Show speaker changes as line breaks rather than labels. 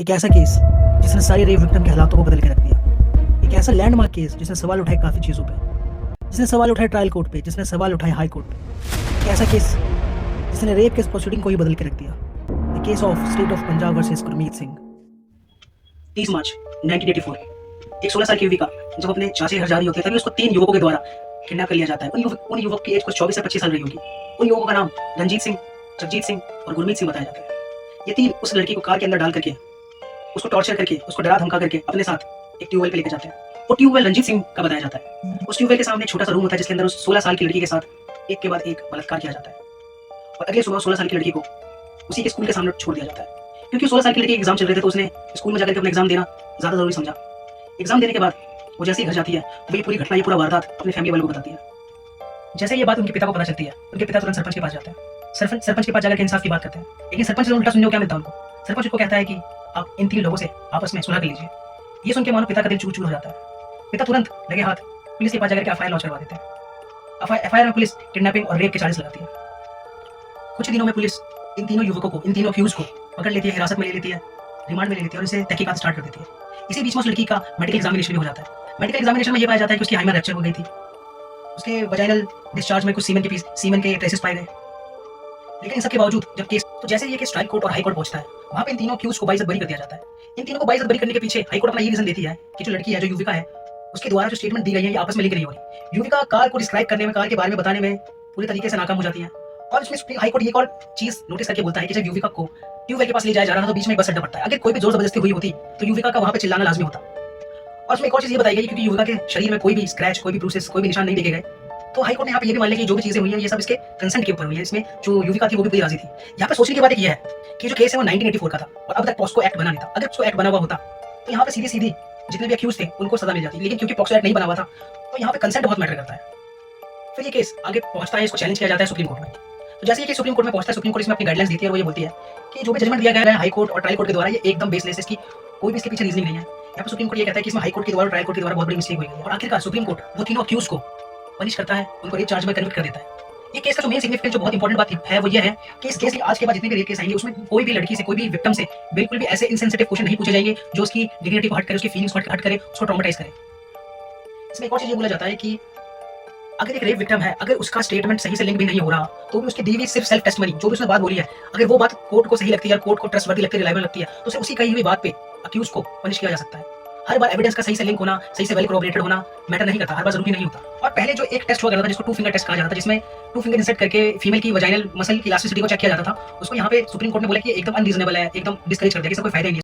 एक ऐसा केस जिसने सारी रेप विक्टिम के हालातों को बदल के रख दिया। एक ऐसा लैंडमार्क केस जिसने सवाल उठाए काफ़ी चीज़ों पे, जिसने सवाल उठाए ट्रायल कोर्ट पे, जिसने सवाल उठाए हाई कोर्ट पे। एक ऐसा केस जिसने रेप केस प्रोसीडिंग को ही बदल के रख दिया। The case of state of Punjab versus Gurmeet Singh. 30 मार्च 1984 एक 16 साल की युविका जब अपने चाचे घर जा रही होती है तभी उसको 3 युवकों के द्वारा किडनैप कर लिया जाता है। उन युवक की एज कुछ 24 से 25 साल रही होगी। उन युवकों का नाम रंजीत सिंह, जगजीत सिंह और गुरमीत सिंह बताया जाता है। ये तीन उस लड़की को कार के अंदर डाल करके उसको टॉर्चर करके उसको डरा धमका करके अपने साथ एक ट्यूबवेल पे लेकर जाते हैं। वो ट्यूबवेल रंजीत सिंह का बताया जाता है। उस ट्यूबवेल के सामने एक छोटा सा रूम होता है जिसके अंदर उस 16 साल की लड़की के साथ एक के बाद एक बलात्कार किया जाता है और अगले सुबह 16 साल की लड़की को उसी के स्कूल के सामने छोड़ दिया जाता है। क्योंकि 16 साल की लड़की एग्जाम चल रहे थे तो उसने स्कूल में जाकर अपना एग्जाम देना ज़्यादा जरूरी समझा। एग्जाम देने के बाद वो जैसे ही घर जाती है वो ये पूरी घटना, ये पूरा वारदात अपने फैमिली वालों को बताती है। जैसे ये बात उनके पिता को पता चलती है, उनके पिता तुरंत सरपंच के पास जाते हैं। सरपंच के पास जाकर इंसाफ की बात करते हैं, लेकिन सरपंच से उल्टा सुनने को क्या मिलता है उनको। सरपंच को कहता है कि आप इन 3 लोगों से आपस में सुलह कर लीजिए। ये सुन के मानो पिता का दिल चूर चूर हो जाता है। पिता तुरंत लगे हाथ पुलिस के पास जाकर एफआईआर लॉन्च करवा देते हैं। एफआईआर में पुलिस किडनैपिंग और रेप के चार्जेस लगाती है। कुछ ही दिनों में पुलिस इन तीनों युवकों को, इन तीनों अक्यूज को पकड़ लेती है, हिरासत में ले लेती है, रिमांड में ले लेती है और इसे तहकीकात स्टार्ट कर देती है। इसी बीच में उस लड़की का मेडिकल एग्जामिनेशन भी हो जाता है। मेडिकल एग्जामिनेशन में ये पाया जाता है कि उसकी हाइमन रैप्चर हो गई थी। उसके वजाइनल डिस्चार्ज में कुछ सीमेन के ट्रेसेस पाए गए। लेकिन इन सब के बावजूद जब केस जैसे ये केस ट्रायल कोर्ट और हाई कोर्ट पहुंचता है वहां पे इन तीनों अक्यूज को बाइज्जत बरी कर दिया जाता है। इन तीनों को बाइज्जत बरी करने के पीछे हाई कोर्ट अपना ये रीजन देती है कि जो लड़की है, जो युविका है, उसके द्वारा जो स्टेटमेंट दी गई है ये आपस में लिंक नहीं हो रही। युविका कार को डिस्क्राइब करने में, कार के बारे में बताने में पूरी तरीके से नाकाम हो जाती है और इसमें हाई कोर्ट ये और चीज नोटिस करके बोलता है कि जब युविका को ट्यूबवेल के पास ले जाया जा रहा था तो बीच में एक बस अड्डा पड़ता है। अगर कोई भी जोर जबरदस्ती हुई होती तो युविका का वहां पे चिल्लाना लाजमी होता। और उसमें एक और चीज ये बताई गई क्योंकि युविका के शरीर में कोई भी स्क्रैच, कोई भी ब्रूसेस, कोई भी निशान नहीं देखे गए, तो हाई कोर्ट ने यहाँ पे ये भी मान लिया कि जो भी चीजें हुई हैं ये सब इसके कंसेंट के ऊपर हुई है। इसमें जो युविका थी वो भी पूरी राजी थी। यहाँ पे सोचने की बात ये है कि जो केस है वो 1984 का था और अब तक पॉक्सो एक्ट बना नहीं था। अगर पॉक्सो एक्ट बना हुआ होता तो यहाँ पे सीधी सीधी जितने भी अक्यूज थे उनको सजा मिल जाती, लेकिन क्योंकि पॉक्सो एक्ट नहीं बना हुआ था तो यहाँ पे कंसेंट बहुत मैटर करता है। फिर ये केस आगे पहुंचता है, इसको चैलेंज किया जाता है सुप्रीम कोर्ट में। तो जैसे ये सुप्रीम कोर्ट में पहुंचता है, सुप्रीम कोर्ट इसमें अपनी गाइडलाइंस देती है और वो ये बोलती है कि जो भी जजमेंट दिया गया है हाई कोर्ट और ट्रायल कोर्ट के द्वारा ये एकदम बेसलेस है, इसकी कोई भी इसके पीछे रीजनिंग नहीं है। यहाँ पे सुप्रीम कोर्ट ये कहता है कि इसमें हाई कोर्ट के द्वारा, ट्रायल कोर्ट के द्वारा बहुत बड़ी मिस्टेक हुई है और आखिरकार सुप्रीम कोर्ट वो तीनों अक्यूज को पनिश करता है, उनको रेप चार्ज में कन्विक्ट कर देता है। ये केस का जो मेन सिग्निफिकेंस, जो बहुत इंपॉर्टेंट बात है वो ये है कि इस केस के आज के बाद जितने भी रेप केस आएंगे उसमें कोई भी लड़की से, कोई भी विक्टिम से बिल्कुल भी ऐसे इनसेंसिटिव क्वेश्चन नहीं पूछे जाएंगे जो उसकी डिग्निटी को हर्ट करे, उसकी फीलिंग्स को हर्ट करे, उसको ट्रॉमेटाइज करे। इसमें एक और चीज ये बोला जाता है कि अगर एक रेप विक्टिम है, अगर उसका स्टेटमेंट सही से लिंक भी नहीं हो रहा तो भी उसकी दी हुई सिर्फ सेल्फ टेस्टमनी, जो भी उसने बात बोली है, अगर वो बात कोर्ट को सही लगती है, कोर्ट को ट्रस्टवर्दी लगती है, रिलायबल लगती है, तो उसे उसी कही हुई बात पे अक्यूज को पनिश किया जा सकता है। हर बार एविडेंस का सही से लिंक होना, सही से वेल कोऑपरेटेड होना मैटर नहीं करता, हर बार जरूरी नहीं होता। और पहले जो एक टेस्ट हुआ करता था जिसको 2 फिंगर टेस्ट कहा जाता था, जिसमें 2 फिंगर इंसर्ट करके फीमेल की वजाइनल मसल की इलास्टिसिटी को चेक किया जाता था, उसको यहाँ पे सुप्रीम कोर्ट ने बोला कि एकदम अनरीजनेबल है, एकदम डिस्करेज कर दिया कि इसका कोई फायदा नहीं है।